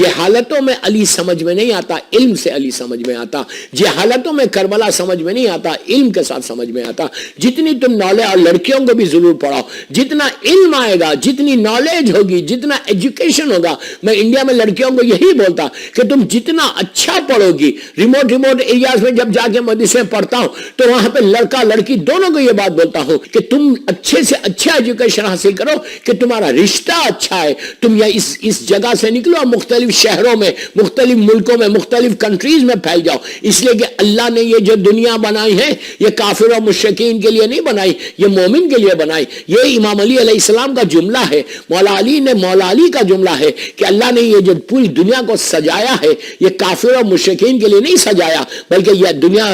جہالتوں میں علی سمجھ میں نہیں آتا، علم سے علی سمجھ میں آتا. جہالتوں میں کربلا سمجھ میں نہیں آتا، علم کے ساتھ سمجھ میں آتا. جتنی تم نالج، اور لڑکیوں کو بھی ضرور پڑھاؤ، جتنا علم آئے گا، جتنی نالج ہوگی، جتنا ایجوکیشن ہوگا. میں انڈیا میں لڑکیوں کو یہی بولتا کہ تم جتنا اچھا پڑھو گی، ریموٹ ایریاز میں جب جا کے مدرسے پڑھتا ہوں تو وہاں پہ لڑکا لڑکی دونوں کو یہ بات بولتا ہوں کہ تم اچھے سے اچھا ایجوکیشن حاصل کرو کہ تمہارا رشتہ اچھا ہے. تم یا اس جگہ سے نکلو، مختلف شہروں میں، مختلف ملکوں میں، مختلف کنٹریز میں پھیل جاؤ. اس لیے کہ اللہ نے یہ جو دنیا بنائی ہے یہ کافر و مشرکین کے لیے نہیں بنائی، یہ مومن کے لیے بنائی. یہ امام علی علیہ السلام کا جملہ ہے، مولا علی کا جملہ ہے کہ اللہ نے یہ جو پوری دنیا کو سجایا ہے یہ کافر و مشرکین کے لیے نہیں سجایا، بلکہ یہ دنیا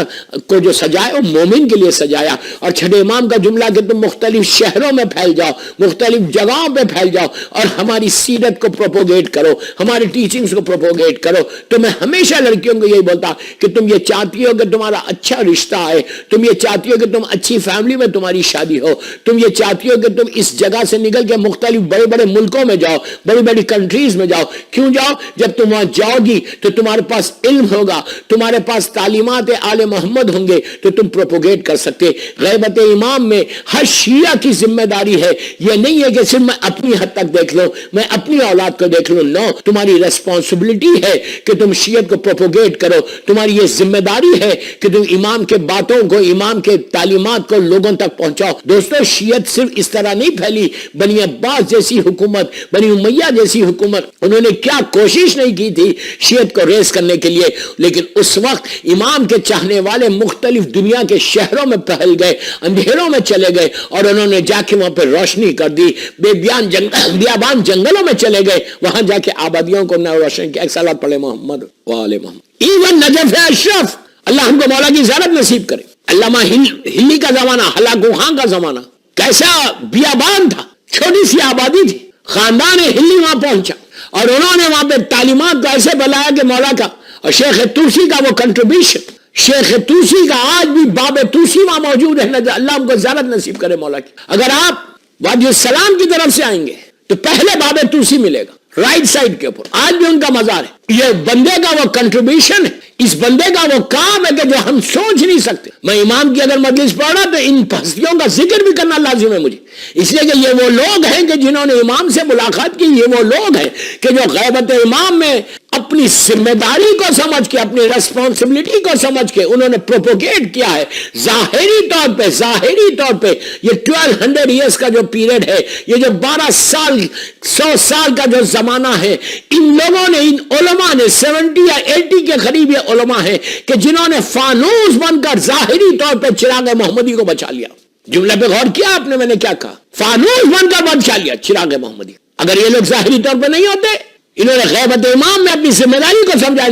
کو جو سجایا وہ مومن کے لیے سجایا. اور چھٹے امام کا جملہ کہ تم مختلف شہروں میں پھیل جاؤ، مختلف جگہوں پہ پھیل جاؤ اور ہماری سیرت کو پروپوگیٹ کرو، ہماری ٹیچنگز کو پروپوگیٹ کرو. تو میں ہمیشہ لڑکیوں کو یہی بولتا کہ تم یہ چاہتی ہو کہ تمہارا اچھا رشتہ ہے، تم یہ چاہتی ہو کہ تم اچھی فیملی میں تمہاری شادی ہو، تم یہ چاہتی ہو کہ تم اس جگہ سے نکل کے مختلف بڑے بڑے ملکوں میں جاؤ، بڑی بڑی کنٹریز میں جاؤ. کیوں جاؤ؟ جب تم وہاں جاؤ گی تو تمہارے پاس علم ہوگا، تمہارے پاس تعلیمات آل محمد ہوں گے تو تم پروپوگیٹ کر سکتے. غیبت امام میں ہر شیعہ کی ذمہ داری ہے. یہ نہیں ہے کہ صرف میں اپنی حد تک دیکھ لوں، میں اپنی اولاد کو دیکھ لوں. نو، تمہاری ریسپانسبلٹی ہے کہ تم شیعت کو پروپوگیٹ کرو. تمہاری یہ ذمہ داری ہے کہ تم امام کے باتوں کو، امام کے تعلیمات کو لوگوں تک پہنچاؤ. دوستو، شیعت صرف اس طرح نہیں پھیلی. بنی عباس جیسی حکومت، بنی امیہ جیسی حکومت، انہوں نے کیا کوشش نہیں کی تھی شیعت کو ریز کرنے کے لیے. لیکن اس وقت امام کے چاہنے والے مختلف دنیا کے شہروں میں پھیل گئے، اندھیروں میں چلے گئے اور انہوں نے جا کے وہاں پہ روشنی کر دی. بیابان جنگلوں میں چلے گئے، وہاں جا کے آبادیوں کو نہ روشن کیا. ایک سالات پڑھے محمد وآل محمد. ایون نجف اشرف، اللہ ہم کو مولا کی زیارت نصیب کرے. علامہ ہلی کا زمانہ، ہلاکو خان کا زمانہ، کیسا بیابان تھا، چھوٹی سی آبادی تھی. خاندان ہلی وہاں پہنچا اور انہوں نے وہاں پہ تعلیمات کو ایسے بلایا کہ مولا کا اور شیخ توسی کا وہ کنٹریبیوشن، شیخ توسی کا آج بھی باب توسی وہاں موجود ہے. اللہ ہم کو زیارت نصیب کرے مولا کی. اگر آپ وادی السلام کی طرف سے آئیں گے تو پہلے باب توسی ملے گا رائٹ سائڈ کے اوپر. آج بھی ان کا مزار ہے. یہ بندے کا وہ کنٹریبیوشن ہے، اس بندے کا وہ کام ہے کہ جو ہم سوچ نہیں سکتے. میں امام کی اگر مجلس پڑھ رہا تو ان ہستیوں کا ذکر بھی کرنا لازم ہے مجھے، اس لیے کہ یہ وہ لوگ ہیں کہ جنہوں نے امام سے ملاقات کی. یہ وہ لوگ ہیں کہ جو غیبت امام میں اپنی ذمہ داری کو سمجھ کے، اپنی ریسپانسبلٹی کو سمجھ کے انہوں نے پروپوگیٹ کیا ہے. ظاہری طور پہ یہ 1200 ایئرز کا جو پیریڈ ہے، یہ جو 12 سال 100 سال کا جو زمانہ ہے، ان لوگوں نے، ان علماء نے 70 یا 80 کے قریب یہ علماء ہیں کہ جنہوں نے فانوس بن کر ظاہری طور پہ چراغ محمدی کو بچا لیا. جملے پہ غور کیا آپ نے؟ میں نے کیا کہا؟ فانوس بن کر بچا لیا چراغ محمدی. اگر یہ لوگ ظاہری طور پہ نہیں ہوتے، انہوں نے غیبت امام میں اپنی ذمہ داری کو سمجھا.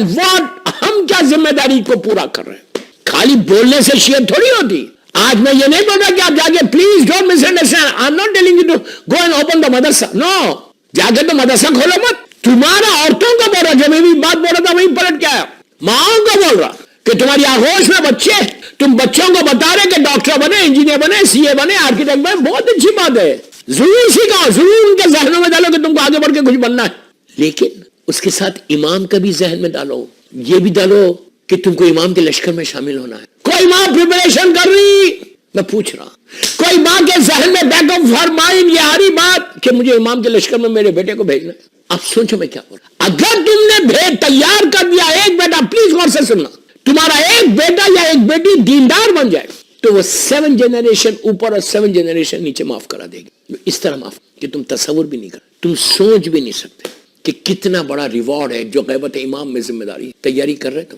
ہم کیا ذمہ داری کو پورا کر رہے ہیں؟ خالی بولنے سے شیعت تھوڑی ہوتی. آج میں یہ نہیں بول رہا کہ آپ جا کے please don't misunderstand, I am not telling you to go and open the madrasa. No, جا کے تو مدرسہ کھولو مت. تمہارا عورتوں کو بول رہا، جو میں بھی بات بول رہا تھا وہیں پلٹ کے آیا. ماؤں کو بول رہا کہ تمہاری آغوش میں بچے، تم بچوں کو بتا رہے کہ ڈاکٹر بنے، انجینئر بنے، سی اے بنے، آرکیٹیکٹ بنے. بہت اچھی بات ہے، ضرور سیکھاؤ، ضرور ان کے ذہنوں میں ڈالو کہ تم کو آگے بڑھ کے کچھ بننا ہے. لیکن اس کے ساتھ امام کا بھی ذہن میں ڈالو، یہ بھی ڈالو کہ تم کو امام کے لشکر میں شامل ہونا ہے. کوئی ماں پریپریشن کر رہی، میں پوچھ رہا، کوئی ماں کے ذہن میں بیک آف ہر مائنڈ یہ آ رہی بات کہ مجھے امام کے لشکر میں میرے بیٹے کو بھیجنا ہے. اب سوچو میں کیا بول رہا. اگر تم نے بھیج تیار کر دیا ایک بیٹا، پلیز غور سے سننا، تمہارا ایک بیٹا یا ایک بیٹی دیندار بن جائے تو وہ 7 جنریشن اوپر اور 7 جنریشن نیچے معاف کرا دے گی. اس طرح معاف کہ تم تصور بھی نہیں کر، تم سوچ بھی نہیں سکتے کہ کتنا بڑا ریوارڈ ہے جو غیبت امام میں ذمہ داری تیاری کر رہے تم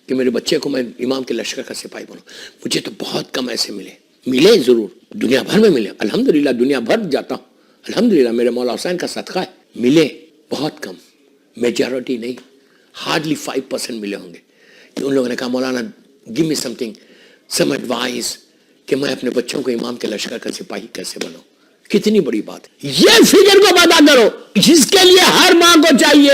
کہ میرے بچے کو میں امام کے لشکر کا سپاہی بنوں. مجھے تو بہت کم ایسے ملے ضرور، دنیا بھر میں ملے، الحمدللہ دنیا بھر جاتا ہوں، الحمدللہ میرے مولا حسین کا صدقہ ہے. ملے بہت کم، میجورٹی نہیں، ہارڈلی 5% ملے ہوں گے. ان لوگوں نے کہا مولانا گیو می سم تھنگ، سم ایڈوائز کہ میں اپنے بچوں کو امام کے لشکر کا سپاہی کیسے بناؤں. کتنی بڑی بات ہے. یہ فکر کو پیدا کرو جس کے لیے ہر ماں کو چاہیے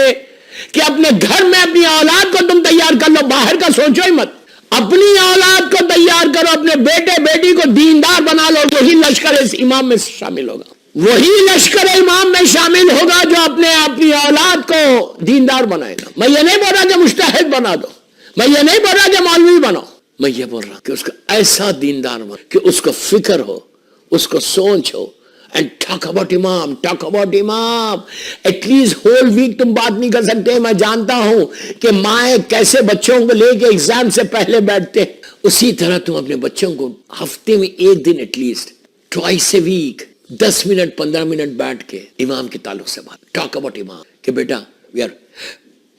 کہ اپنے گھر میں اپنی اولاد کو تم تیار کر لو، باہر کا سوچو ہی مت. اپنی اولاد کو تیار کرو، اپنے بیٹے بیٹی کو دیندار بنا لو، وہی لشکر اس امام میں شامل ہوگا. وہی لشکر امام میں شامل ہوگا جو اپنی اولاد کو دیندار بنائے گا. میں یہ نہیں بول رہا کہ مجتہد بنا دو, میں یہ نہیں بول رہا کہ مولوی بناؤ, میں یہ بول رہا کہ اس کا ایسا دیندار بنا کہ اس کو فکر ہو, اس کو سوچ ہو. And talk about امام, talk about امام. At least whole week تم بات نہیں کر سکتے. میں جانتا ہوں کہ مائیں کیسے بچوں کو لے کے ایگزام سے پہلے بیٹھتے, اسی طرح تم اپنے بچوں کو ہفتے میں ایک دن at least twice a week 10 minute 15 minute بیٹھ کے امام کے تعلق سے بات. ٹاک اباؤٹ امام کہ بیٹا we are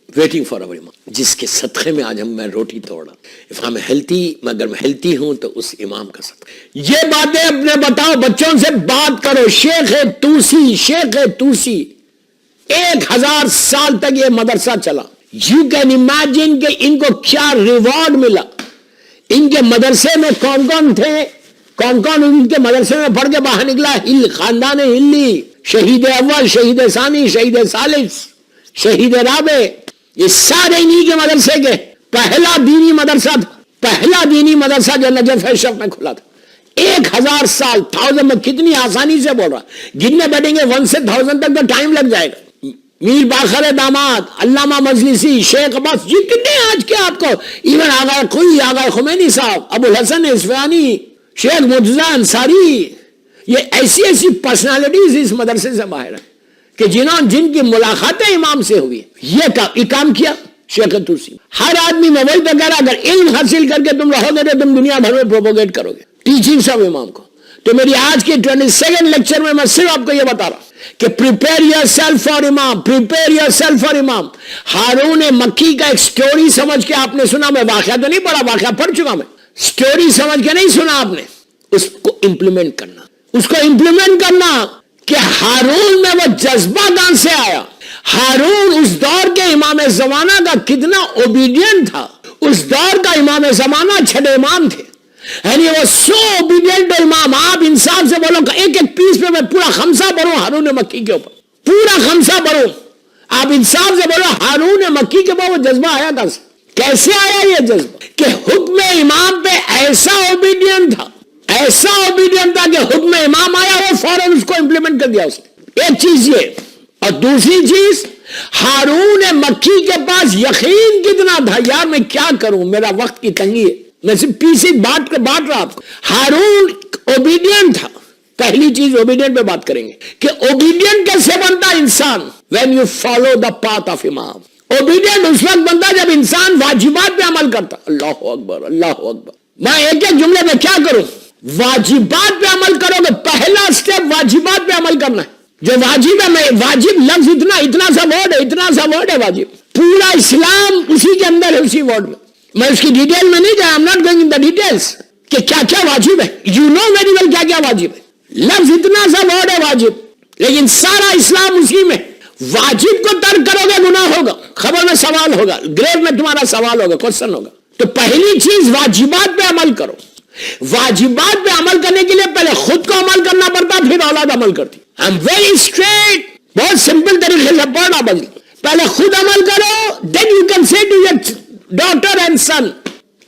waiting for over امام, جس کے صدقے میں آج میں روٹی توڑا. اف آئی ایم ہیلتھی, اگر میں ہیلتھی ہوں تو اس امام کا صدقہ. یہ باتیں اپنے بتاؤ, بچوں سے بات کرو. شیخ توسی 1000 سال تک یہ مدرسہ چلا. یو کین امیجن کہ ان کو کیا ریوارڈ ملا. ان کے مدرسے میں کون کون تھے, کون کون ان کے مدرسے میں پڑھ کے باہر نکلا؟ خاندان ہلی, شہید اول, شہید ثانی, شہید ثالث, شہید رابع, یہ سارے انہی کے مدرسے کے. پہلا دینی مدرسہ تھا, پہلا دینی مدرسہ جو نجف شرف میں کھلا تھا. 1000 سال, 1000 میں کتنی آسانی سے بول رہا, گننے بیٹھیں گے 1 سے 1000 تک تو ٹائم لگ جائے گا. میر باقر داماد, علامہ مجلسی, شیخ عباس, جتنے آج کے آپ کو ایون آغا خمینی صاحب, ابو الحسن اصفہانی, شیخ مرتضیٰ انصاری, یہ ایسی پرسنالٹیز اس مدرسے سے باہر ہیں کہ جن کی ملاقاتیں امام سے ہوئی. یہ کام کیا شیخ توسی. ہر آدمی میں وہی تو کہہ رہا, اگر علم حاصل کر کے تم رہو گے تو تم دنیا بھر میں پروپوگیٹ کرو گے ٹیچنگز آف امام کو. تو میری آج کے 22 لیکچر میں صرف آپ کو یہ بتا رہا کہ prepare yourself for امام, prepare yourself for امام. ہارون مکی کا ایک سٹوری سمجھ کے آپ نے سنا, میں واقعہ تو نہیں پڑھا, واقعہ پڑھ چکا میں, سٹوری سمجھ کے نہیں سنا آپ نے. اس کو امپلیمنٹ کرنا, اس کو امپلیمنٹ کرنا کہ ہارون میں وہ جذبہ کہاں سے آیا. ہارون اس دور کے امام زمانہ کا کتنا اوبیڈینٹ تھا. اس دور کا امام زمانہ چھٹے امام تھے, یعنی وہ سو اوبیڈینٹ امام. آپ انصاف سے بولو کہ ایک پیس پہ میں پورا خمسہ پڑھوں ہارون مکی کے اوپر, پورا خمسہ پڑھوں. آپ انصاف سے بولو ہارون مکی کے اوپر وہ جذبہ آیا کہاں سے, کیسے آیا یہ جذبہ کہ حکم امام پہ ایسا اوبیڈینٹ تھا, ایسا اوبیڈینٹ تھا کہ حکم امام آیا وہ فوراً اس کو امپلیمنٹ کر دیا اس نے. ایک چیز یہ, اور دوسری چیز ہارون مکی کے پاس یقین کتنا تھا. یار میں کیا کروں, میرا وقت کی تنگی ہے, میں صرف پیسی بات رہا آپ کو. ہارون اوبیڈینٹ تھا. پہلی چیز اوبیڈینٹ پہ بات کریں گے کہ اوبیڈینٹ کیسے بنتا انسان. when you follow the path of امام. اوبیڈینٹ اس وقت بنتا جب انسان واجبات پہ عمل کرتا. اللہ اکبر, اللہ اکبر. میں ایک جملے میں کیا کروں, واجبات پہ عمل کرو گے. پہلا سٹیپ واجبات پہ عمل کرنا ہے. جو واجب ہے, میں واجب لفظ اتنا سا ورڈ ہے واجب. پورا اسلام اسی کے اندر ہے, اسی ورڈ میں. میں اس کی ڈیٹیل میں نہیں جایا, I'm not going in the details کہ کیا کیا واجب ہے. You know very well کیا کیا واجب ہے. لفظ اتنا سا ورڈ ہے واجب, لیکن سارا اسلام اسی میں. واجب کو ترک کرو گے گناہ ہوگا, خبر میں سوال ہوگا, گریو میں تمہارا سوال ہوگا, کوشچن ہوگا. تو پہلی چیز واجبات پہ عمل کرو. واجبات پہ عمل کرنے کے لیے پہلے خود کو عمل کرنا پڑتا, پھر اولاد عمل کرتی. I'm very straight, بہت سمپل طریقے سے پڑھنا بدل. پہلے خود عمل کرو, then you can say to your daughter and son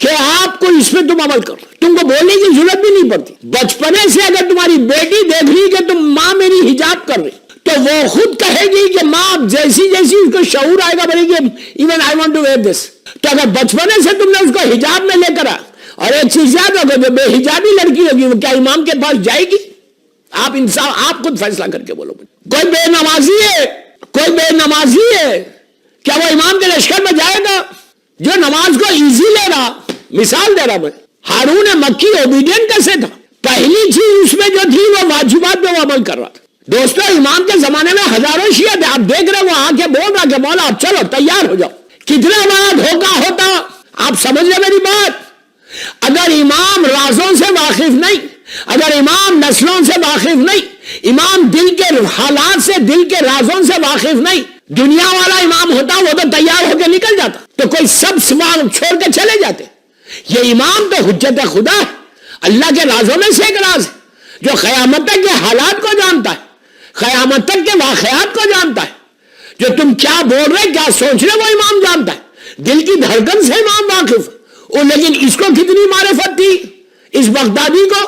کہ آپ کو اس پہ تم عمل کرو. تم کو بولنے کی ضرورت بھی نہیں پڑتی. بچپنے سے اگر تمہاری بیٹی دیکھ رہی کہ تم ماں میری حجاب کر رہی, تو وہ خود کہے گی کہ ماں جیسی اس کو شعور آئے گا بولے گی even I want to wear this. تو اگر بچپنے سے تم نے اس کو حجاب میں لے کر آ, اور ایک چیز یاد رکھو, جو بے حجابی لڑکی ہوگی وہ کیا امام کے پاس جائے گی؟ آپ انسان, آپ خود فیصلہ کر کے بولو. کوئی بے نمازی ہے کیا وہ امام کے لشکر میں جائے گا جو نماز کو ایزی لے رہا؟ مثال دے رہا میں. ہارون مکی اوبیڈینٹ کیسے تھا؟ پہلی چیز اس میں جو تھی وہ واجبات پہ وہ عمل کر رہا تھا. دوستو امام کے زمانے میں ہزاروں شیعہ تھے, آپ دیکھ رہے وہ آ کے بول رہا کہ مولا اب چلو تیار ہو جاؤ. کتنا بڑا دھوکہ ہوتا, آپ سمجھ لیں میری بات. اگر امام رازوں سے واقف نہیں, اگر امام نسلوں سے واقف نہیں, امام دل کے حالات سے, دل کے رازوں سے واقف نہیں, دنیا والا امام ہوتا وہ تو تیار ہو کے نکل جاتا, تو کوئی سب سوال چھوڑ کے چلے جاتے. یہ امام تو حجت خدا ہے, اللہ کے رازوں میں سے ایک راز ہے, جو قیامت تک کے حالات کو جانتا ہے, قیامت تک کے واقعات کو جانتا ہے. جو تم کیا بول رہے, کیا سوچ رہے, وہ امام جانتا ہے. دل کی دھڑکن سے امام واقف. لیکن اس کو کتنی معرفت تھی اس بغدادی کو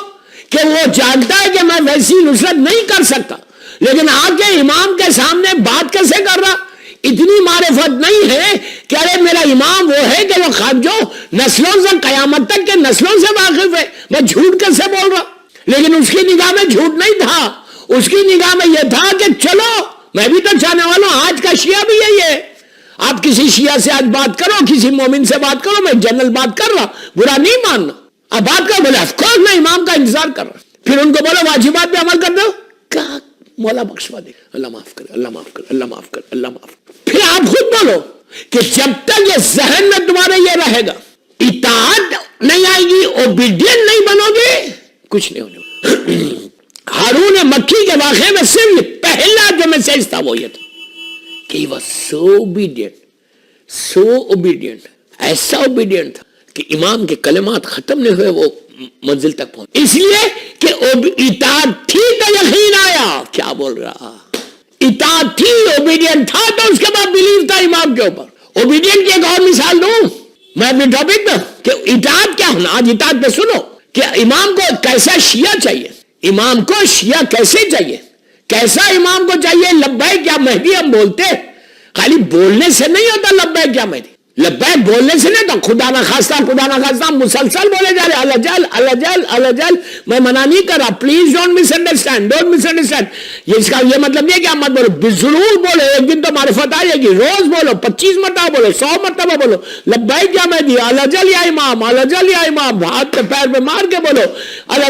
کہ وہ جانتا ہے کہ میں ویسی نصرت نہیں کر سکتا, لیکن آ کے امام کے سامنے بات کیسے کر رہا؟ اتنی معرفت نہیں ہے کہ ارے میرا امام وہ ہے کہ وہ جو نسلوں سے قیامت تک کے نسلوں سے واقف ہے، میں جھوٹ کیسے بول رہا؟ لیکن اس کی نگاہ میں جھوٹ نہیں تھا، اس کی نگاہ میں یہ تھا کہ چلو میں بھی تو چاہنے والا ہوں، آج کا شیعہ بھی یہی ہے، آپ کسی شیعہ سے آج بات کرو، کسی مومن سے بات کرو، میں جنرل بات کر رہا، برا نہیں ماننا، اب بات کر، بولے آف کورس میں امام کا انتظار کر رہا، پھر ان کو بولو واجبات پہ عمل کر دو، کہا مولا بخشوا دے، اللہ معاف کرے، اللہ معاف کرے، اللہ معاف کرے، اللہ معاف کرے۔ پھر آپ خود بولو کہ جب تک یہ ذہن میں تمہارے یہ رہے گا، اطاعت نہیں آئے گی، اوبیڈینٹ نہیں بنو گے، کچھ نہیں ہونے۔ ہارون مکی کے واقعے میں صرف یہ پہلا جو میسج تھا وہ یہ تھا کہ he was so obedient، ایسا اوبیڈینٹ تھا کہ امام کے کلمات ختم نہیں ہوئے وہ منزل تک پہنچ، اس لیے کہ اطاعت تھی تو یقین آیا۔ کیا بول رہا؟ اطاعت تھی، اوبیڈینٹ تھا تو اس کے بعد بلیو تھا امام کے اوپر۔ اوبیڈینٹ کی ایک اور مثال دوں میں اپنے ٹاپک میں کہ اطاعت کیا ہونا، آج اطاعت پہ سنو کہ امام کو کیسا شیعہ چاہیے، امام کو شیعہ کیسے چاہیے، کیسا امام کو چاہیے۔ لبیک یا مہدی ہم بولتے، خالی بولنے سے نہیں ہوتا لبیک یا مہدی، لبیک بولنے سے نہیں تو خدا نہ خواستہ مسلسل بولے جا رہے اللہ جل اللہ جل اللہ جل۔ میں منع نہیں کر رہا، پلیز ڈونٹ مس انڈرسٹینڈ، یہ اس کا یہ مطلب نہیں ہے کہ آپ مت بولو، ضرور بولو، ایک دن تو معرفت آ جائے گی، روز بولو، 25 مرتبہ بولو، 100 مرتبہ بولو لبیک یا مہدی، اللہ جل یا امام، اللہ جل یا امام، ہاتھ پہ پیر پہ مار کے بولو اللہ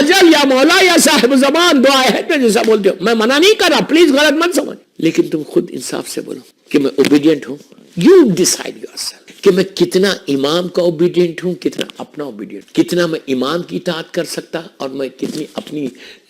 جل یا مولا یا صاحب زمان، دعا ہے تو جیسا بولتے ہو، میں منع نہیں کر رہا، پلیز غلط مت سمجھ، لیکن تم خود انصاف سے بولو کہ میں اوبیڈینٹ ہوں۔ You decide yourself کہ میں کتنا امام کا اوبیڈینٹ ہوں، کتنا اپنا اوبیڈینٹ، کتنا میں امام کی اطاعت کر سکتا اور میں کتنی اپنی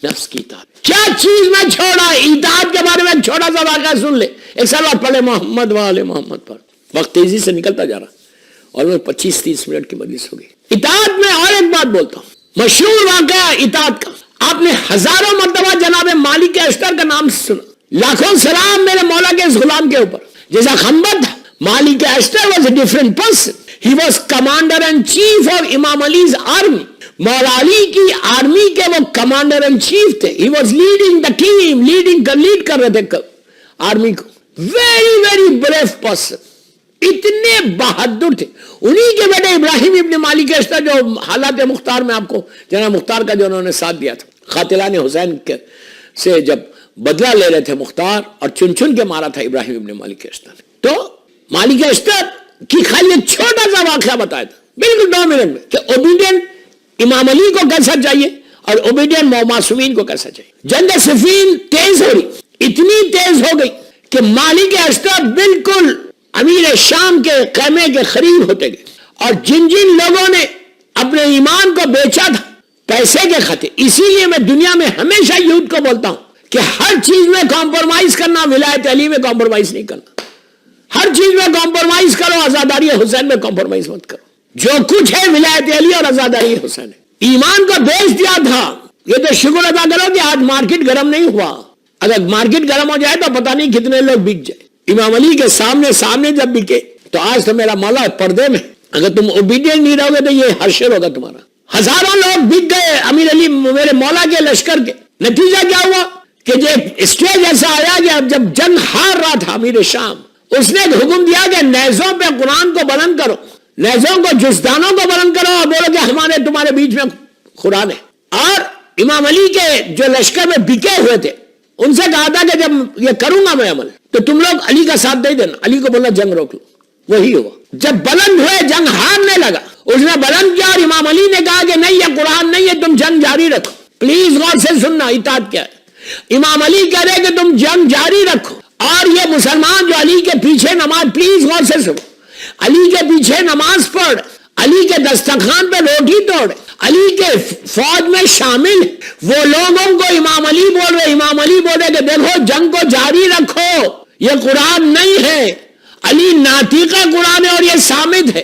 نفس کی اطاعت۔ کیا چیز میں چھوڑا؟ اطاعت کے بارے میں ایک چھوٹا سا واقعہ سن لے، ایک سال پڑھے محمد والے محمد پر، وقت تیزی سے نکلتا جا رہا اور میں 25-30 منٹ کی مجلس ہو گئی۔ اطاعت میں اور ایک بات بولتا ہوں، مشہور واقعہ اطاعت کا، آپ نے ہزاروں مرتبہ جناب مالک اشتر کا نام سنا، لاکھوں سلام میرے مولا کے اس غلام کے اوپر، جیسا خنبر تھا۔ Malik Ashtar was a different person. He was commander and chief of Imam Ali's army. مولا علی کی آرمی کے وہ کمانڈر ان چیف تھے. He was leading the team, lead کر رہے تھے آرمی کو. Very very brave person. اتنے بہادر تھے. انہی کے بیٹے ابراہیم ابن مالک اشتر جو حالات مختار میں آپ کو جناب مختار کا جو انہوں نے ساتھ دیا تھا، قاتلان حسین سے جب بدلہ لے رہے تھے مختار اور چن چن کے مارا تھا ابراہیم ابن مالک اشتر، تو مالک اشتر کی خالی ایک چھوٹا سا واقعہ بتایا تھا بالکل 2 منٹ میں کہ اوبیڈینٹ امام علی کو کیسا چاہیے اور اوبیڈینٹ معصومین کو کیسا چاہیے. جنگ صفین تیز ہو رہی، اتنی تیز ہو گئی کہ مالک اشتر بالکل امیر شام کے خیمے کے قریب ہوتے گئے، اور جن جن لوگوں نے اپنے ایمان کو بیچا تھا پیسے کے خاطر، اسی لیے میں دنیا میں ہمیشہ یوتھ کو بولتا ہوں کہ ہر چیز میں کمپرومائز کرنا، ولایت علی میں کمپرومائز نہیں کرنا، ہر چیز میں کمپرومائز کرو، آزاداری حسین میں کمپرومائز مت کرو. جو کچھ ہے ولایت علی اور آزاداری حسین ہے. ایمان کو بیچ دیا تھا. یہ تو شکر ادا کرو کہ آج مارکیٹ گرم نہیں ہوا، اگر مارکیٹ گرم ہو جائے تو پتہ نہیں کتنے لوگ بک جائے. امام علی کے سامنے جب بکے تو آج تو میرا مولا پردے میں، اگر تم اوبیڈینٹ نہیں رہو گے تو یہ حشر ہوگا تمہارا. ہزاروں لوگ بک گئے امیر علی میرے مولا کے لشکر کے. نتیجہ کیا ہوا کہ جب اسٹیج ایسا آیا کہ جب جنگ ہار رہا تھا امیر شام، اس نے حکم دیا کہ نیزوں پہ قرآن کو بلند کرو، نیزوں کو جزدانوں کو بلند کرو اور بولو کہ ہمارے تمہارے بیچ میں قرآن ہے. اور امام علی کے جو لشکر میں بکے ہوئے تھے ان سے کہا تھا کہ جب یہ کروں گا میں عمل تو تم لوگ علی کا ساتھ دے دینا. علی کو بولا جنگ روک لو. وہی ہوا. جب بلند ہوئے جنگ ہارنے لگا، اس نے بلند کیا اور امام علی نے کہا کہ نہیں یہ قرآن نہیں ہے، تم جنگ جاری رکھو. پلیز غور سے سننا اطاعت کیا ہے. امام علی کہہ رہے کہ تم جنگ جاری رکھو، اور یہ مسلمان جو علی کے پیچھے نماز، پلیز غور سے سنو، علی کے پیچھے نماز پڑھ، علی کے دسترخوان پہ روٹی توڑ، علی کے فوج میں شامل وہ لوگوں کو امام علی بول رہے کہ دیکھو جنگ کو جاری رکھو، یہ قرآن نہیں ہے، علی ناطق قرآن ہے اور یہ صامت ہے.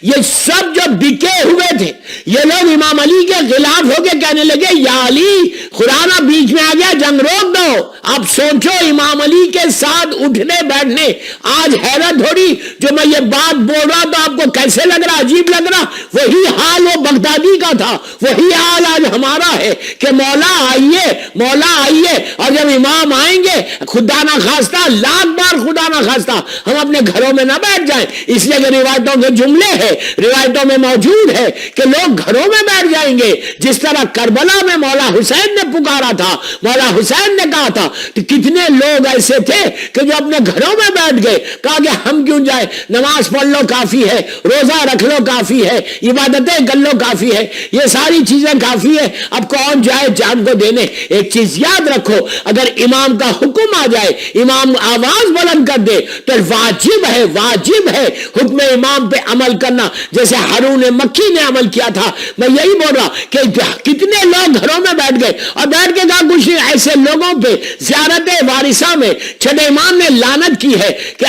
یہ سب جو بکے ہوئے تھے یہ لوگ امام علی کے خلاف ہو کے کہنے لگے یا علی قرآن بیچ میں آ گیا، جنگ روک دو. اب سوچو امام علی کے ساتھ اٹھنے بیٹھنے، آج حیرت ہو رہی جو میں یہ بات بول رہا تو آپ کو کیسے لگ رہا، عجیب لگ رہا؟ وہی حال وہ بغدادی کا تھا، وہی حال آج ہمارا ہے کہ مولا آئیے، مولا آئیے، اور جب امام آئیں گے خدا نہ خواستہ، لاکھ بار خدا نہ خواستہ ہم اپنے گھروں میں نہ بیٹھ جائیں، اس لیے کہ روایتوں کے جملے ہیں، روایتوں میں موجود ہے کہ لوگ گھروں میں بیٹھ جائیں گے، جس طرح کربلا میں مولا حسین نے پکارا تھا، مولا حسین نے کہا تھا، تو کتنے لوگ ایسے تھے کہ جو اپنے گھروں میں بیٹھ گئے، کہا کہ ہم کیوں جائیں، نماز پڑھ لو کافی ہے، روزہ رکھ لو کافی ہے، عبادتیں کر لو کافی ہے، یہ ساری چیزیں کافی ہے، اب کون جائے جان کو دینے۔ ایک چیز یاد رکھو، اگر امام کا حکم آ جائے، امام آواز بلند کر دے تو واجب ہے، واجب ہے حکم امام پہ عمل کرنا، جیسے ہارون مکی نے عمل کیا تھا۔ میں یہی بول رہا کہ کتنے لوگ گھروں میں بیٹھ گئے اور بیٹھ کے کہا کچھ نہیں، ایسے لوگوں پہ زیارت وارثہ میں چھٹے امام نے لعنت کی ہے کہ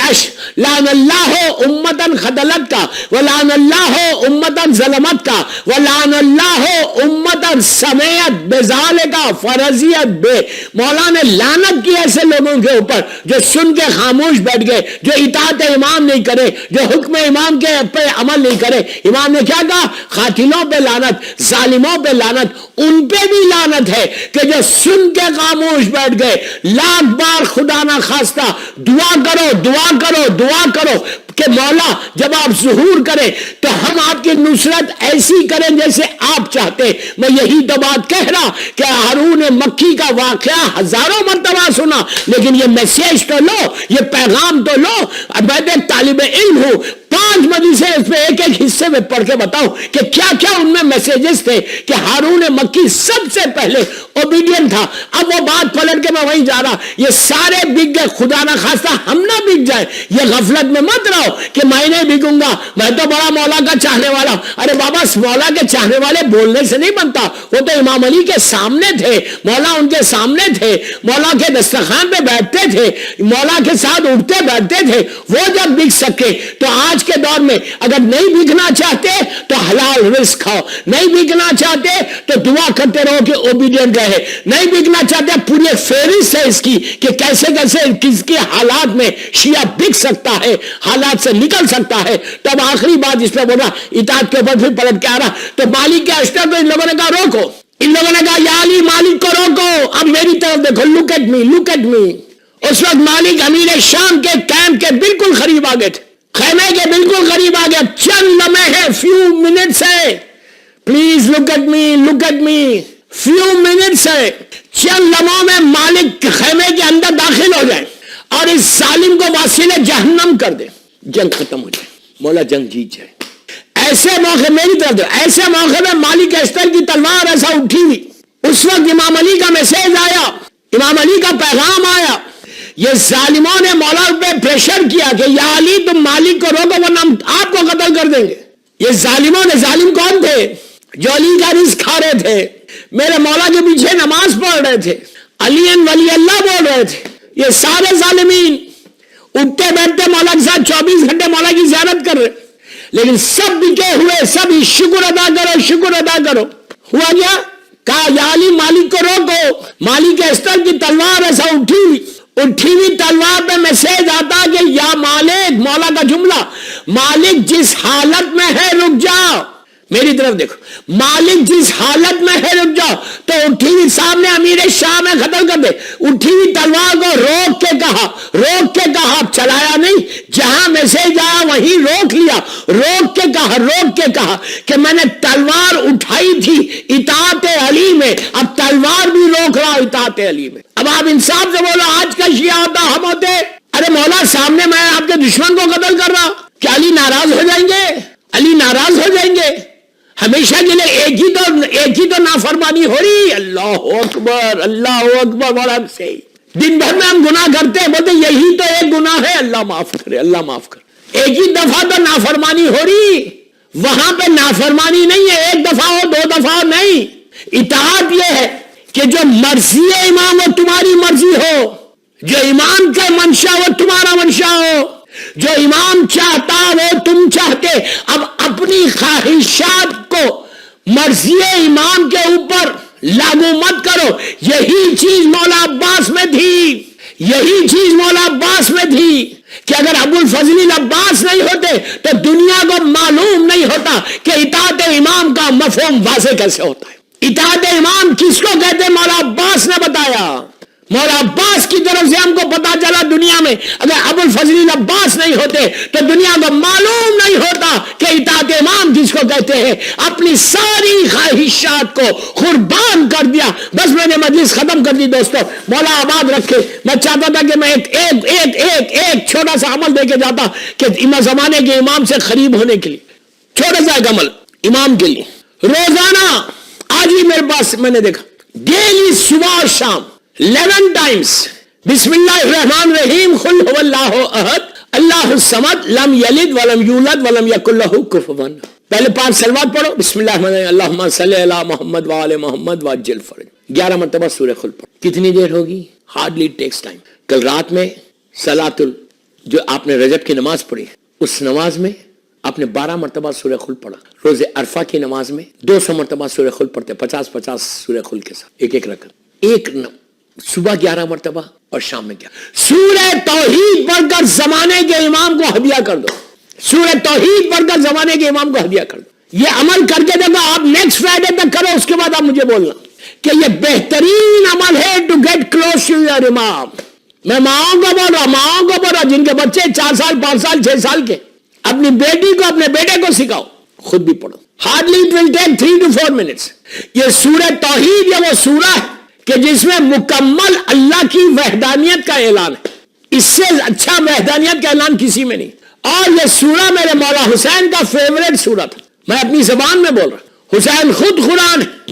لعن اللہ امتن خدلت کا، ولعن اللہ امتن ظلمت کا، ولعن اللہ امتن سمیت بزال کا فرضیت بے۔ مولا نے لعنت کی ایسے لوگوں کے اوپر جو سن کے خاموش بیٹھ گئے، جو اطاعت امام نہیں کرے، جو حکم امام کے پہ عمل نہیں کرے۔ امام نے کیا کہا؟ قاتلوں پہ لعنت، ظالموں پہ لعنت، ان پہ بھی لعنت ہے کہ جو سن کے خاموش بیٹھ گئے۔ لاکھ بار خدا نہ خواستہ دعا کرو، دعا کرو، دعا کرو کہ مولا جب آپ ظہور کریں تو ہم آپ کی نصرت ایسی کریں جیسے آپ چاہتے۔ میں یہی تو بات کہہ رہا کہ ہارون مکی کا واقعہ ہزاروں مرتبہ سنا، لیکن یہ میسیج تو لو، یہ پیغام تو لو۔ میں ایک طالب علم ہوں، 5 مجلسیں اس میں ایک ایک حصے میں پڑھ کے بتاؤں کہ کیا کیا ان میں میسیجز تھے کہ ہارون مکی سب سے پہلے اوبیڈین تھا۔ اب وہ بات پلٹ کے میں وہیں جا رہا، یہ سارے بک گئے، خدا نہ خواستہ ہم نہ بک جائیں۔ یہ غفلت میں مت رہو کہ میں نہیں بکوں گا، میں تو بڑا مولا کا چاہنے والا ہوں۔ ارے بابا، مولا کے چاہنے والے بولنے سے نہیں بنتا، وہ تو امام علی کے سامنے تھے، مولا ان کے سامنے تھے، مولا کے دسترخوان پہ بیٹھتے تھے، مولا کے ساتھ اٹھتے بیٹھتے تھے۔ وہ جب بک سکے تو آج کے دور میں اگر نہیں بکنا چاہتے تو حلال رزق کھاؤ، نہیں بکنا چاہتے تو دعا کرتے رہو کہ اوبیڈینٹ رہے، نہیں بکنا چاہتے پوری فہرست ہے اس کی کہ کیسے کیسے کس کے حالات میں شیعہ بک سکتا ہے، حالات سے نکل سکتا ہے۔ تب آخری بات جس پہ بول رہا اطاعت کے اوپر پھر پلٹ کے آ رہا، تو مالک کے اشتر کو ان لوگوں نے کہا روکو، ان لوگوں نے کہا یا علی مالک کو روکو، اب میری طرف دیکھو، لک ایٹ می، لک ایٹ می۔ اس وقت مالک امیر شام کے کیمپ کے بالکل قریب آ گئے تھے، خیمے کے بالکل قریب آ گیا، چند لمحے ہیں، فیو منٹس ہے، please look at me, look at me, few minutes ہے، چند لمحوں میں مالک خیمے کے اندر داخل ہو جائے اور اس ظالم کو واسل جہنم کر دے، جنگ ختم ہو جائے، مولا جنگ جیت جائے۔ ایسے موقع میری طرف ایسے موقع میں مالک اشتر کی تلوار ایسا اٹھی ہوئی، اس وقت امام علی کا میسیج آیا، امام علی کا پیغام آیا۔ یہ ظالموں نے مولا پہ پریشر کیا کہ یا علی تم مالک کو روکو ورنہ ہم آپ کو قتل کر دیں گے۔ یہ ظالموں نے، ظالم کون تھے؟ جو علی کا رزق کھا رہے تھے، میرے مولا کے پیچھے نماز پڑھ رہے تھے، علی ولی اللہ بول رہے تھے، یہ سارے ظالمین اٹھتے بیٹھتے مولا کے ساتھ 24 گھنٹے مولا کی زیارت کر رہے، لیکن سب بکے ہوئے، سب شکر ادا کرو، شکر ادا کرو۔ ہوا کیا؟ کہا یا علی مالک کو روکو، مالک اشتر کی تلوار ایسا اٹھی ہوئی تلوار پہ میسیج آتا کہ یا مالک، مولا کا جملہ، مالک جس حالت میں ہے رک جاؤ، میری طرف دیکھو، مالک جس حالت میں ہے رک جاؤ۔ تو اٹھی ہوئی سامنے امیر شام میں قتل کر دے، اٹھی ہوئی تلوار کو روک کے کہا، چلایا نہیں، جہاں میسیج آیا وہیں روک لیا، روک کے کہا کہ میں نے تلوار اٹھائی تھی اطاعت علی میں، اب تلوار بھی روک رہا اطاعت علی میں۔ اب آپ انصاف سے بولو، آج کا شیعہ ہوتا ہم ہوتے، ارے مولا سامنے میں آپ کے دشمن کو قتل کر رہا، کیا علی ناراض ہو جائیں گے؟ علی ناراض ہو جائیں گے؟ ہمیشہ کے لیے ایک ہی تو نافرمانی ہو رہی۔ اللہ اکبر، اللہ اکبر، مولا سے دن بھر میں ہم گناہ کرتے ہیں، بولتے یہی تو ایک گناہ ہے، اللہ معاف کرے، اللہ معاف کرے۔ ایک ہی دفعہ تو نافرمانی ہو رہی، وہاں پہ نافرمانی نہیں ہے، ایک دفعہ ہو، 2 دفعہ نہیں۔ اطاعت یہ ہے کہ جو مرضی امام وہ تمہاری مرضی ہو، جو امام کا منشا وہ تمہارا منشا ہو، جو امام چاہتا وہ تم چاہتے۔ اب اپنی خواہشات کو مرضی امام کے اوپر لاگو مت کرو. یہی چیز مولا عباس میں تھی, یہی چیز مولا عباس میں تھی کہ اگر ابو الفضل عباس نہیں ہوتے تو دنیا کو معلوم نہیں ہوتا کہ اطاعت امام کا مفہوم واضح کیسے ہوتا ہے. اطاعت امام کس کو کہتے ہیں مولا عباس نے بتایا. مولا عباس کی طرف سے ہم کو پتا چلا دنیا میں اگر ابو الفضل عباس نہیں ہوتے تو دنیا کو معلوم نہیں ہوتا کہ اطاعت امام جس کو کہتے ہیں. اپنی ساری خواہشات کو قربان کر دیا. بس میں نے مجلس ختم کر دی دوستو, مولا آباد رکھے. میں چاہتا تھا کہ میں ایک چھوٹا سا عمل دے کے جاتا کہ زمانے کے امام سے قریب ہونے کے لیے چھوٹا سا ایک عمل امام کے لیے. روزانہ آج ہی میرے پاس میں نے دیکھا ڈیلی صبح اور شام 11 ٹائمز بسم اللہ الرحمن الرحیم قل هو اللہ احد اللہ الصمد لم یلد ولم یولد ولم یکن لہ کفوا. پہلے 5 صلوات پڑھو. بسم اللہ الرحمن الرحیم اللہم صلی علی محمد وآل محمد وعجل فرج. 11 مرتبہ سورہ قل پڑھو. کتنی دیر ہوگی؟ Hardly takes time. کل رات میں صلاۃ جو آپ نے رجب کی نماز پڑھی اس نماز میں آپ نے 12 مرتبہ سورہ قل پڑھا. روز عرفہ کی نماز میں 200 مرتبہ سورہ قل پڑھتے, 50 سورہ قل کے ساتھ ایک رکعت. صبح 11 مرتبہ اور شام میں کیا سورہ توحید پڑھ کر زمانے کے امام کو ہدیہ کر دو. سورہ توحید پڑھ کر زمانے کے امام کو ہدیہ کر دو. یہ عمل کر کے دیکھو. آپ نیکسٹ فرائیڈے تک کرو, اس کے بعد آپ مجھے بولنا کہ یہ بہترین عمل ہے to get close to your امام. میں ماؤں کو بول رہا جن کے بچے 4 سال 5 سال 6 سال کے, اپنی بیٹی کو اپنے بیٹے کو سکھاؤ, خود بھی پڑھو. Hardly it will take 3 to 4 minutes. یہ سورہ توحید یہ وہ سورہ ہے کہ جس میں مکمل اللہ کی وحدانیت کا اعلان ہے. اس سے اچھا وحدانیت کا اعلان کسی میں نہیں. اور یہ سورہ میرے مولا حسین کا فیوریٹ سورہ تھا. میں اپنی زبان میں بول رہا ہوں. حسین خود قرآن ہے,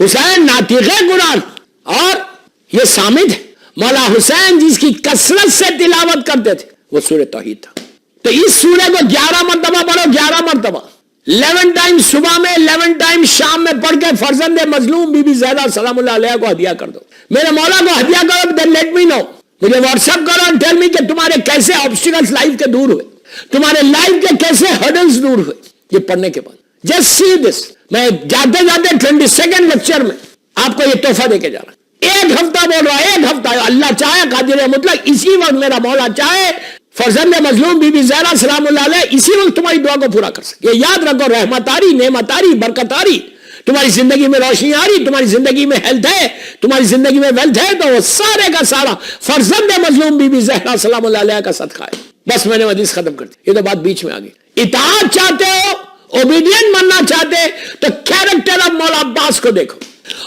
حسین ناطق قرآن, اور یہ صامت ہے. مولا حسین جس کی کثرت سے تلاوت کرتے تھے وہ سورہ توحید تھا. تو اس سورہ کو 11 مرتبہ پڑھو. 11 مرتبہ 11 ٹائم صبح میں 11 ٹائم شام میں پڑھ کے فرزند مظلوم بی بی زہرا سلام اللہ علیہ کو ہدیہ کر دو. میرے مولا کو ہدیہ کرو. then let me know. مجھے واٹس ایپ کرو and tell me کہ تمہارے کیسے obstacles لائف کے دور ہوئے, تمہارے لائف کے کیسے hurdles دور ہوئے یہ پڑھنے کے بعد. just see this. میں جاتے 22nd لیکچر میں آپ کو یہ تحفہ دے کے جا رہا ہوں. 1 ہفتہ بول رہا ہے, 1 ہفتہ. اللہ چاہے قادر مطلق اسی وقت میرا مولا چاہے فرزند مظلوم بی بی زہرا سلام اللہ علیہ اسی وقت تمہاری دعا کو پورا کر سکے. یہ یاد رکھو, رحمت آ رہی, نعمت آ رہی, برکت آ رہی, تمہاری زندگی میں روشنی آ رہی, تمہاری زندگی میں ہیلتھ ہے, تمہاری زندگی میں ویلتھ ہے, تو وہ سارے کا سارا فرزند مظلوم بی بی زہرا سلام اللہ علیہ کا صدقہ ہے. بس میں نے مجلس ختم کر دی. یہ تو بات بیچ میں آ گئی. اطاعت چاہتے ہو, اوبیڈینٹ بننا چاہتے تو کیریکٹر آف مولا عباس کو دیکھو.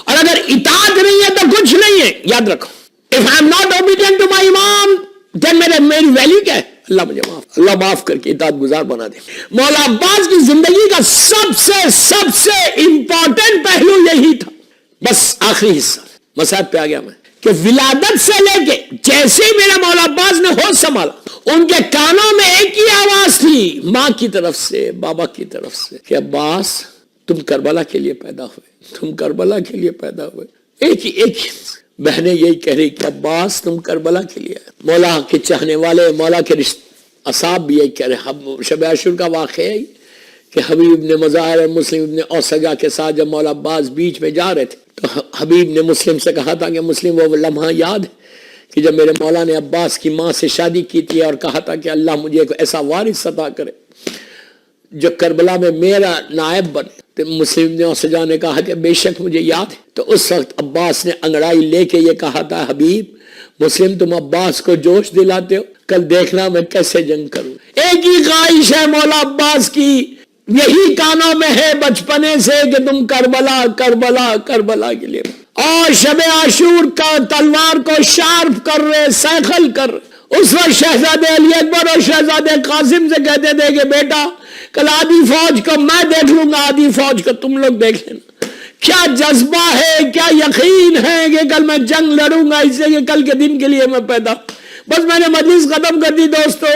اور اگر اطاعت نہیں ہے تو کچھ نہیں ہے. یاد رکھو, if I am not obedient to my imam then میری ویلیو کیا ہے؟ اللہ معاف کر کے اطاعت گزار بنا دے. مولا عباس کی زندگی کا سب سے امپورٹنٹ پہلو یہی تھا. بس آخری حصہ مسائل پہ آ گیا میں کہ ولادت سے لے کے جیسے میرا مولا عباس نے ہوش سنبھالا ان کے کانوں میں ایک ہی آواز تھی ماں کی طرف سے, بابا کی طرف سے, کہ عباس تم کربلا کے لیے پیدا ہوئے, تم کربلا کے لیے پیدا ہوئے. ایک ہی بہنیں یہی کہہ رہی کہ عباس تم کربلا کے لیے. مولا کے چاہنے والے, مولا کے اصحاب بھی یہی کہہ رہے. شب عاشور کا واقعہ ہے کہ حبیب ابن مظاہر اور مسلم ابن اوسجا کے ساتھ جب مولا عباس بیچ میں جا رہے تھے تو حبیب نے مسلم سے کہا تھا کہ مسلم وہ لمحہ یاد ہے کہ جب میرے مولا نے عباس کی ماں سے شادی کی تھی اور کہا تھا کہ اللہ مجھے ایک ایسا وارث عطا کرے جو کربلا میں میرا نائب بنے. تو مسلم نے اوسجا نے کہا کہ بے شک مجھے یاد ہے. تو اس وقت عباس نے انگڑائی لے کے یہ کہا تھا, حبیب مسلم تم عباس کو جوش دلاتے ہو, کل دیکھنا میں کیسے جنگ کروں. ایک ہی خواہش ہے مولا عباس کی, یہی کانوں میں ہے بچپنے سے کہ تم کربلا کربلا کربلا کے لیے. اور شب عاشور کا تلوار کو شارپ کر رہے, سیخل کر رہے. اس وقت شہزادے علی اکبر اور شہزادے قاسم سے کہتے تھے کہ بیٹا کل آدھی فوج کو میں دیکھ لوں گا, آدھی فوج کو تم لوگ دیکھ لینا. کیا جذبہ ہے, کیا یقین ہے کہ کل میں جنگ لڑوں گا, اس سے کہ کل کے دن کے لیے میں پیدا. بس میں نے مجلس ختم کر دی دوستو.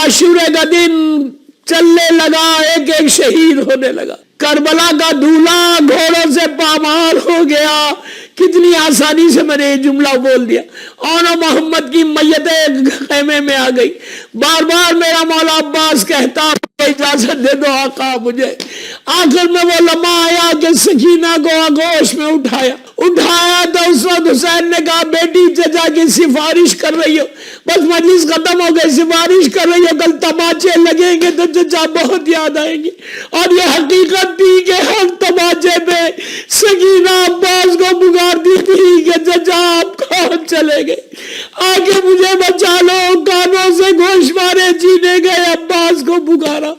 عاشورے کا دن چلنے لگا, ایک ایک شہید ہونے لگا. کربلا کا دولہا گھوڑوں سے پامال ہو گیا. کتنی آسانی سے میں نے یہ جملہ بول دیا. اور محمد کی میتیں خیمے میں آ گئی. بار بار میرا مولا عباس کہتا مجھے اجازت دے دو آقا مجھے. آخر میں وہ لمحہ آیا کہ سکینہ کو آغوش میں اٹھایا تو اس وقت حسین نے کہا بیٹی چچا کی سفارش کر رہی ہو, بس مجلس ختم ہو گئی, سفارش کر رہی ہو, کل تماچے لگیں گے تو چچا بہت یاد آئیں گے. اور یہ حقیقت تھی کہ ہر تماچے پہ سکینہ عباس کو پکارتی تھی کہ چچا آپ کہاں چلے گئے, آگے مجھے بچا لو. کانوں سے گوش مارے جینے گئے عباس کو پکارا.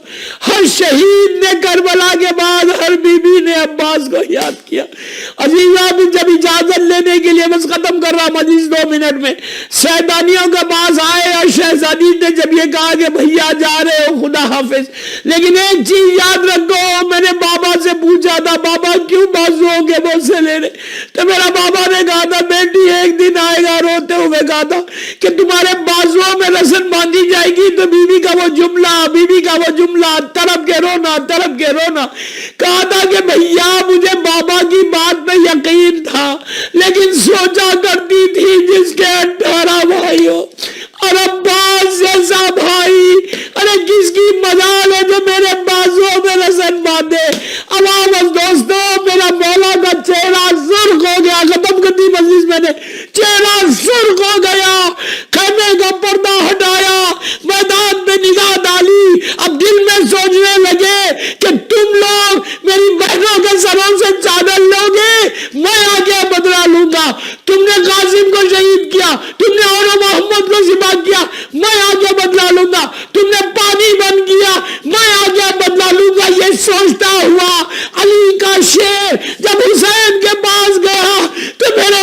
ہر شہید نے کربلا کے بعد ہر بی بی نے عباس کو یاد کیا. عزیزہ بھی جب اجازت لینے کے لیے بس ختم کر رہا مجلس 2 منٹ میں, شہزادیوں کے پاس آئے اور شہزادی نے جب یہ کہا کہ بھیا جا رہے ہو خدا حافظ, لیکن ایک چیز یاد رکھو, میں نے بابا سے پوچھا تھا بابا کیوں بازوؤں کے بوسے لے رہے, تو میرا بابا نے کہا تھا بیٹی ایک دن آئے گا, روتے ہوئے کہا تھا کہ تمہارے بازوؤں میں رسن باندھی جائے گی تو بیوی کا وہ جملہ طرف کے رونا, کہا تھا کہ بھیا مجھے بابا کی بات پہ یقین تھا لیکن سوچا کرتی تھی جس کے 18 بھائی ہو اور عباس جیسا بھائی, ارے کس کی مجال ہے جو میرے بازوؤں میں رسن باندھے. عوام دوستوں میرا مولا کا چہرہ سرخ ہو گیا, ختم کرتی مجلس میں نے, چہرہ سرخ ہو گیا, خیمے کا پردہ ہٹایا, میدان پہ نگاہ ڈالی. اب دل میں سوچنے لگے کہ تم لوگ میری بہنوں کے سروں سے چادر لوگے, میں آگے بدلا لوں گا. تم نے قاسم کو شہید کیا, تم نے اور محمد کو ذبح کیا, میں آگے بدلا لوں گا. تم نے پانی بند کیا, میں آگے بدلا لوں گا. یہ سوچتا ہوا علی کا شیر جب حسین کے پاس گیا تو میرے